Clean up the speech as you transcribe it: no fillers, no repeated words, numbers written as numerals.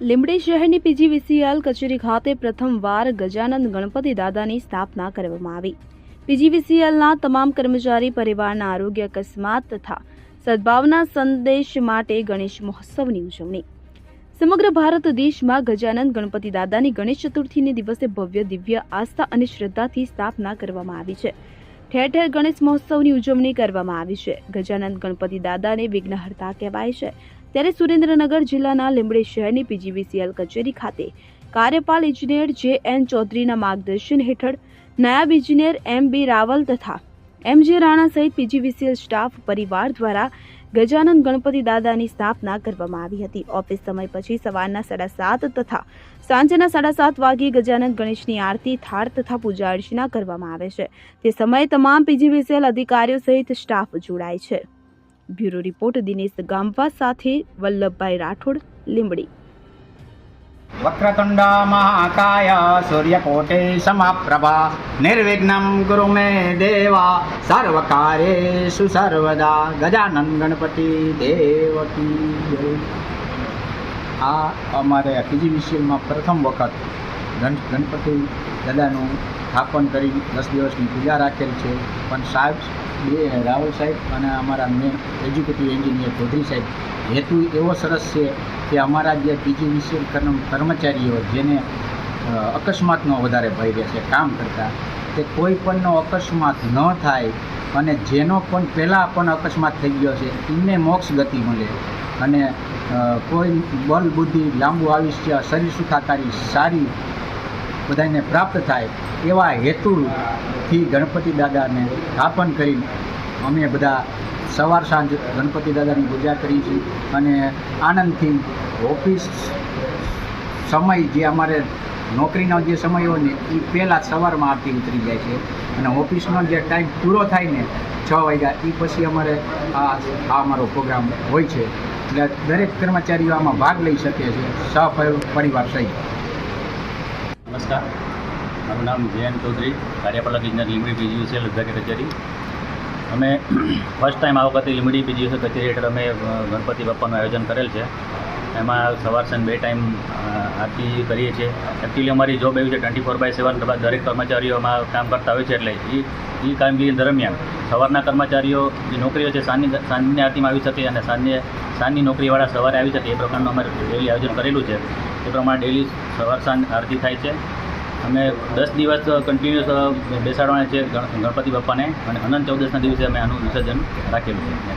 લીંબડી શહેરની પીજીવીસીએલ કચેરી ખાતે પ્રથમવાર ગજાનંદ ગણપતિ દાદાની સ્થાપના કરવામાં આવી। પીજીવીસીએલના તમામ કર્મચારી પરિવારના આરોગ્ય, અકસ્માત તથા સદભાવના સંદેશ માટે ગણેશ મહોત્સવની ઉજવણી। સમગ્ર ભારત દેશમાં ગજાનંદ ગણપતિ દાદાની ગણેશ ચતુર્થીને દિવસે ભવ્ય દિવ્ય આસ્થા અને શ્રદ્ધાથી સ્થાપના કરવામાં આવી છે। ઠેર ઠેર ગણેશ મહોત્સવની ઉજવણી કરવામાં આવી છે। ગજાનંદ ગણપતિ દાદાને વિઘ્નહર્તા કહેવાય છે। ત્યારે સુરેન્દ્રનગર જિલ્લાના લીંબડી શહેરની પીજીવીસીએલ કચેરી ખાતે કાર્યપાલ ઇજનેર જે.એન. ચૌધરીના માર્ગદર્શન હેઠળ નાયબ ઇજનેર એમ.બી. રાવલ તથા એમ.જે. રાણા સહિત પીજીવીસીએલ સ્ટાફ પરિવાર દ્વારા ગજાનંદ ગણપતિ દાદાની સ્થાપના કરવામાં આવી હતી। ઓફિસ સમય પછી સવારના 7:30 તથા સાંજના 7:30 વાગ્યે ગજાનંદ ગણેશની આરતી, થાળ તથા પૂજા અર્ચના કરવામાં આવે છે। તે સમયે તમામ પીજીવીસીએલ અધિકારીઓ સહિત સ્ટાફ જોડાય છે। બ્યુરો રિપોર્ટ દિનેશ ગામવા સાથે વલ્લભભાઈ રાઠોડ, લીંબડી। વક્રતુંડ મહાકાય સૂર્યકોટે સમપ્રભા નિર્વિઘ્नं કુરુ મે દેવા સર્વકાર્યેષુ સર્વદા ગજાનંદ ગણપતિ દેવ કી જય। આ અમારે પીજીવીસીએલમાં પ્રથમ વખત ગણપતિ દાદાનું સ્થાપન કરી 10 દિવસની પૂજા રાખેલ છે। પણ સાહેબ રાવલ સાહેબ અને અમારા મેન એજ્યુકેટિવ એન્જિનિયર ચૌધરી સાહેબ હેતુ એવો સરસ છે કે અમારા જે પીજીવીસીએલ કર્મચારીઓ જેને અકસ્માતનો વધારે ભય રહે છે કામ કરતા, તે કોઈ પણનો અકસ્માત ન થાય અને જેનો પણ પહેલાં પણ અકસ્માત થઈ ગયો છે એમને મોક્ષ ગતિ મળે અને કોઈ બલ બુદ્ધિ, લાંબુ આયુષ્ય, શરીર સુખાકારી સારી બધાને પ્રાપ્ત થાય એવા હેતુથી ગણપતિ દાદાને સ્થાપન કરી અમે બધા સવાર સાંજ ગણપતિ દાદાની પૂજા કરી છે અને આનંદથી ઓફિસ સમય જે અમારે નોકરીનો જે સમય હોય ને એ પહેલાં સવારમાં આરતી ઉતરી જાય છે અને ઓફિસનો જે ટાઈમ પૂરો થાય ને 6 વાગ્યા એ પછી અમારે આ અમારો પ્રોગ્રામ હોય છે। એટલે દરેક કર્મચારીઓ આમાં ભાગ લઈ શકે છે સહપરિવાર સહિત। નમસ્કાર, મારું નામ જે.એન. ચૌધરી, કાર્યપાલક ઇજનેર, લીંબડી પીજીવીસીએલ વિભાગ કચેરી। અમે ફર્સ્ટ ટાઈમ આ વખતે લીંબડી પીજીવીસીએલ કચેરી હેઠળ અમે ગણપતિ બાપાનું આયોજન કરેલ છે। એમાં સવાર સાંજ 2 ટાઈમ આરતી કરીએ છીએ। એકચ્યુઅલી અમારી જોબ એવી છે 24/7 દરેક કર્મચારીઓ એમાં કામ કરતા હોય છે, એટલે એ કામગીરી દરમિયાન સવારના કર્મચારીઓ જે નોકરીઓ છે સાંજની આરતીમાં આવી શકે અને સાંજની નોકરીવાળા સવારે આવી શકે એ પ્રકારનું અમારે ડેલી આયોજન કરેલું છે। એ પ્રમાણે ડેલી સવાર સાંજ આરતી થાય છે। અમે 10 દિવસ કન્ટિન્યુઅસ બેસાડવાના છે ગણપતિ બાપાને અને અનંત ચૌદસના દિવસે અમે આનું વિસર્જન રાખેલું છે।